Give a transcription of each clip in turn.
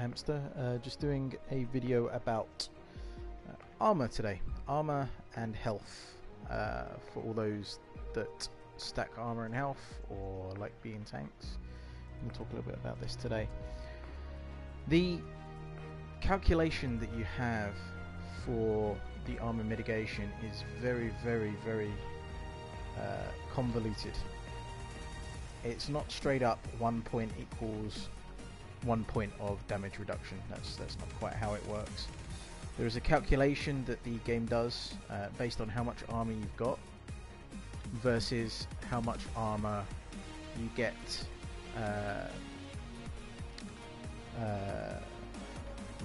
Hamster. Just doing a video about armor today. Armor and health for all those that stack armor and health or like being tanks. We'll talk a little bit about this today. The calculation that you have for the armor mitigation is very convoluted. It's not straight up 1 point equals 1 point of damage reduction. That's not quite how it works. There is a calculation that the game does based on how much armor you've got versus how much armor you get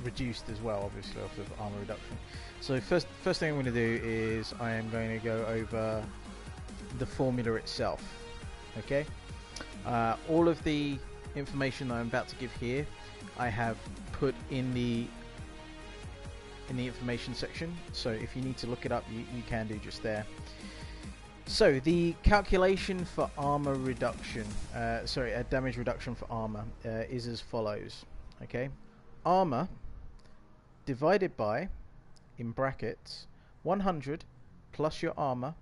reduced as well, obviously off of armor reduction. So first thing I'm going to do is I am going to go over the formula itself. Okay, all of the information that I'm about to give here I have put in the information section, so if you need to look it up you can do just there. So the calculation for armor reduction, damage reduction for armor is as follows. Okay, armor divided by, in brackets, 100 plus your armor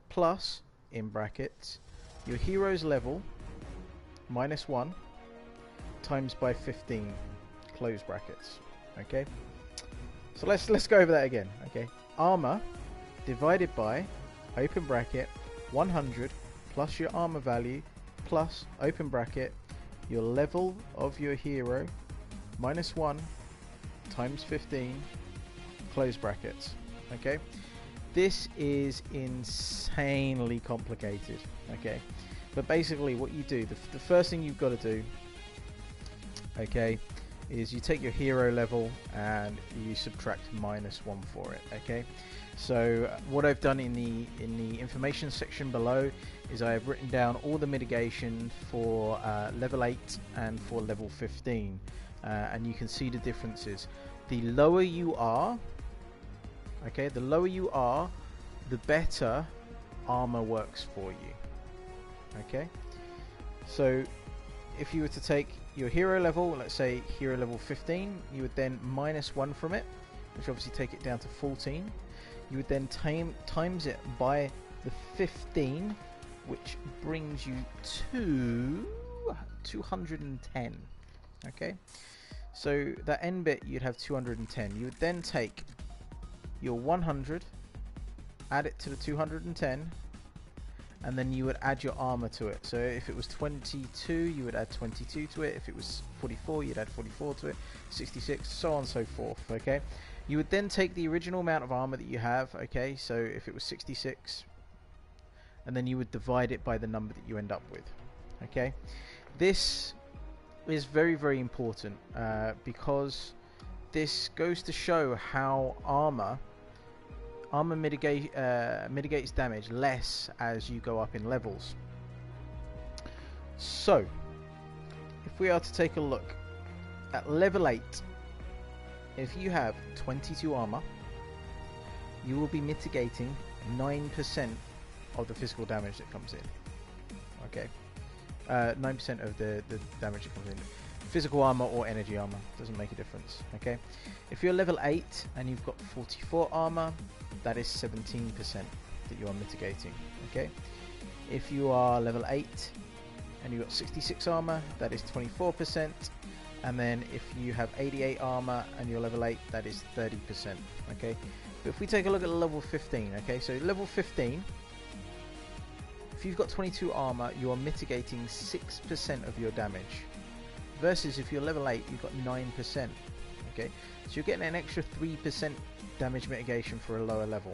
plus, in brackets, your hero's level minus 1 times by 15, close brackets. Okay, so let's go over that again. Okay, armor divided by, open bracket, 100 plus your armor value plus, open bracket, your level of your hero minus 1 times 15, close brackets. Okay, this is insanely complicated. Okay, but basically what you do, the first thing you've got to do, okay, is you take your hero level and you subtract minus 1 for it. Okay, so what I've done in the information section below is I have written down all the mitigation for level 8 and for level 15, and you can see the differences. The lower you are, okay, the lower you are, the better armor works for you. Okay, so if you were to take your hero level, let's say hero level 15, you would then minus 1 from it, which obviously take it down to 14. You would then times it by the 15, which brings you to 210. Okay, so that end bit you'd have 210. You would then take your 100, add it to the 210, and then you would add your armor to it. So if it was 22, you would add 22 to it. If it was 44, you'd add 44 to it. 66, so on and so forth. Okay, you would then take the original amount of armor that you have. Okay, so if it was 66, and then you would divide it by the number that you end up with. Okay, this is very important because this goes to show how armor mitigates damage less as you go up in levels. So if we are to take a look at level 8, if you have 22 armor, you will be mitigating 9% of the physical damage that comes in. Okay, 9% of the damage that comes in. Physical armor or energy armor, doesn't make a difference. Okay, if you're level 8 and you've got 44 armor, that is 17% that you are mitigating. Okay, if you are level 8 and you've got 66 armor, that is 24%, and then if you have 88 armor and you're level 8, that is 30%. Okay, but if we take a look at level 15, okay, so level 15, if you've got 22 armor, you are mitigating 6% of your damage, versus if you're level 8, you've got 9%. Okay, so you're getting an extra 3% damage mitigation for a lower level.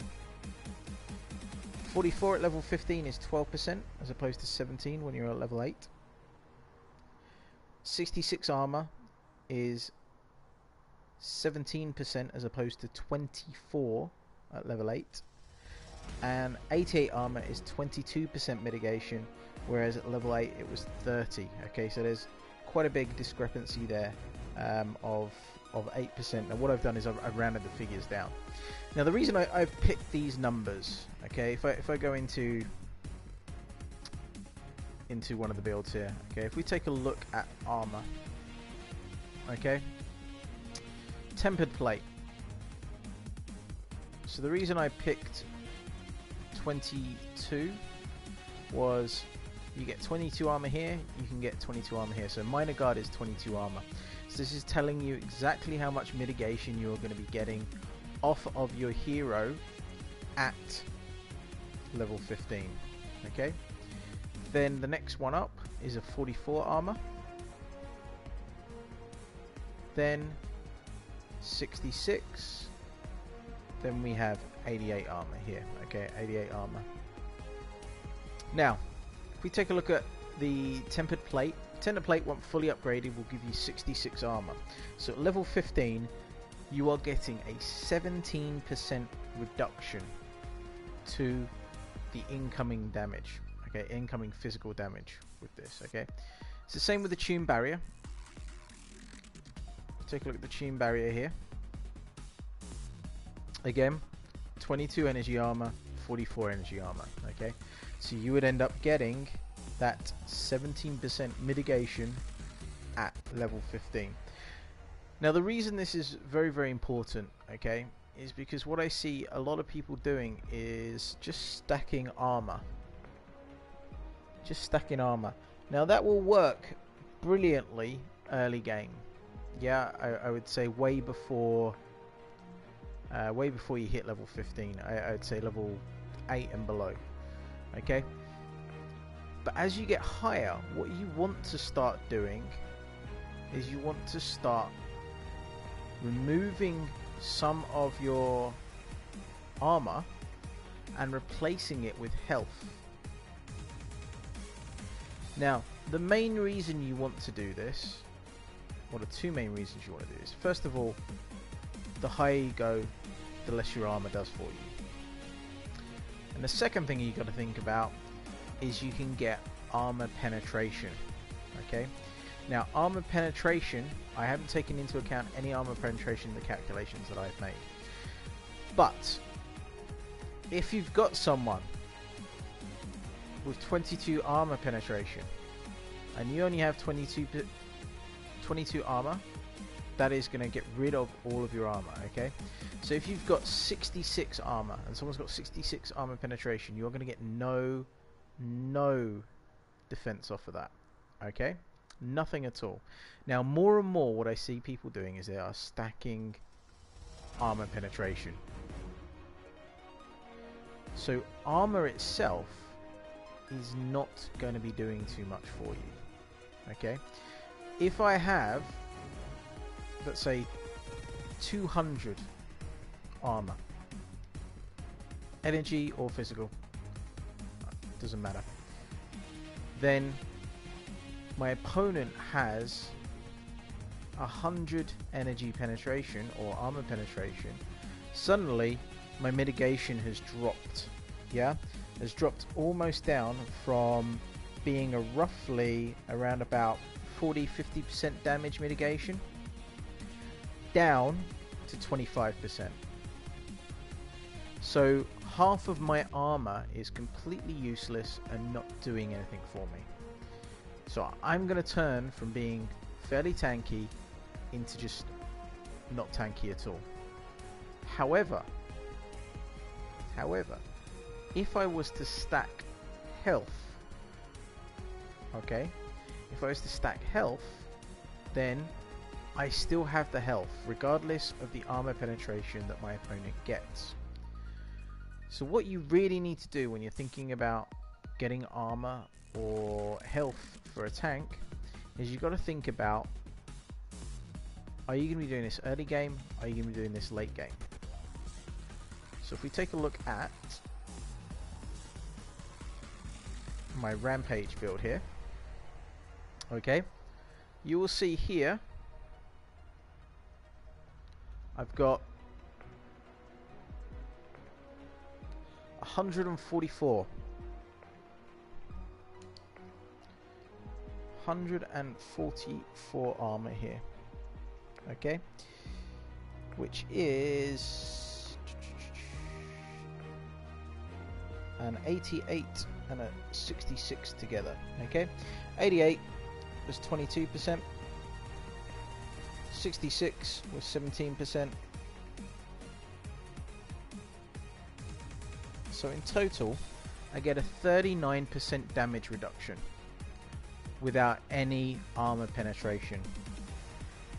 44 at level 15 is 12% as opposed to 17 when you're at level 8. 66 armor is 17% as opposed to 24 at level 8. And 88 armor is 22% mitigation, whereas at level 8 it was 30. Okay, so there's quite a big discrepancy there of 8%. Now what I've done is I've rounded the figures down. Now the reason I've picked these numbers, okay, if I go into one of the builds here, okay, if we take a look at armor, okay, tempered plate. So the reason I picked 22 was you get 22 armor here, you can get 22 armor here. So minor guard is 22 armor. So this is telling you exactly how much mitigation you're going to be getting off of your hero at level 15. Okay. Then the next one up is a 44 armor. Then 66. Then we have 88 armor here. Okay, 88 armor. Now, if we take a look at the tempered plate, tempered plate, once fully upgraded, will give you 66 armor. So at level 15, you are getting a 17% reduction to the incoming damage. Okay, incoming physical damage with this. Okay, it's the same with the tune barrier. Take a look at the tune barrier here. Again, 22 energy armor, 44 energy armor. Okay, so you would end up getting that 17% mitigation at level 15. Now the reason this is very, very important, okay, is because what I see a lot of people doing is just stacking armor. Just stacking armor. Now that will work brilliantly early game. Yeah, I would say way before you hit level 15. I'd say level 8 and below. Okay. But as you get higher, what you want to start doing is you want to start removing some of your armor and replacing it with health. Now, the main reason you want to do this, or the two main reasons you want to do this, first of all, the higher you go, the less your armor does for you. And the second thing you got to think about is you can get armor penetration. Okay, now armor penetration, I haven't taken into account any armor penetration in the calculations that I've made, but if you've got someone with 22 armor penetration and you only have 22 armor, that is going to get rid of all of your armor. Okay, so if you've got 66 armor and someone's got 66 armor penetration, you're going to get no defense off of that. Okay, nothing at all. Now more and more what I see people doing is they are stacking armor penetration. So armor itself is not going to be doing too much for you. Okay, if I have, let's say, 200 armor, energy or physical, doesn't matter, then my opponent has 100 energy penetration or armor penetration, suddenly my mitigation has dropped. Yeah, has dropped almost down from being a roughly around about 40-50% damage mitigation down to 25%. So half of my armor is completely useless and not doing anything for me. So I'm going to turn from being fairly tanky into just not tanky at all. However, if I was to stack health, okay, if I was to stack health, then I still have the health regardless of the armor penetration that my opponent gets. So what you really need to do when you're thinking about getting armor or health for a tank is you've got to think about, are you going to be doing this early game, are you going to be doing this late game? So if we take a look at my rampage build here, okay, you will see here I've got 144 armor here, okay, which is an 88 and a 66 together. Okay, 88 was 22%, 66 was 17%. So in total, I get a 39% damage reduction without any armor penetration.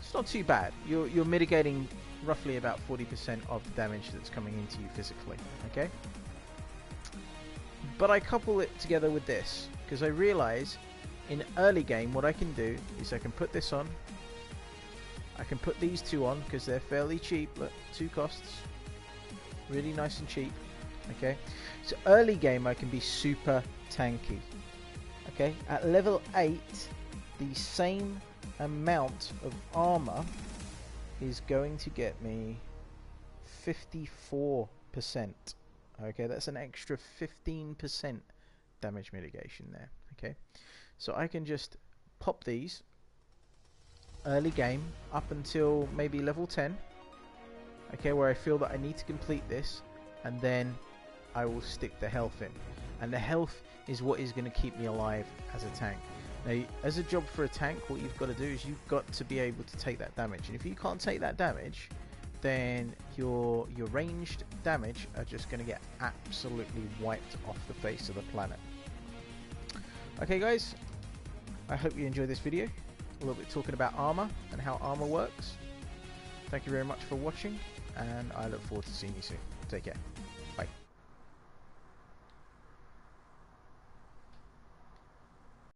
It's not too bad. You're mitigating roughly about 40% of the damage that's coming into you physically, okay? But I couple it together with this, because I realize in early game what I can do is I can put this on, I can put these two on because they're fairly cheap. Look, 2 costs, really nice and cheap, okay? So early game I can be super tanky, okay? At level 8 the same amount of armor is going to get me 54%. Okay, that's an extra 15% damage mitigation there. Okay, so I can just pop these early game up until maybe level 10. Okay, where I feel that I need to complete this, and then I will stick the health in. And the health is what is going to keep me alive as a tank. Now, as a job for a tank, what you've got to do is you've got to be able to take that damage. And if you can't take that damage, then your ranged damage are just going to get absolutely wiped off the face of the planet. Okay guys, I hope you enjoyed this video. A little bit talking about armor and how armor works. Thank you very much for watching, and I look forward to seeing you soon. Take care.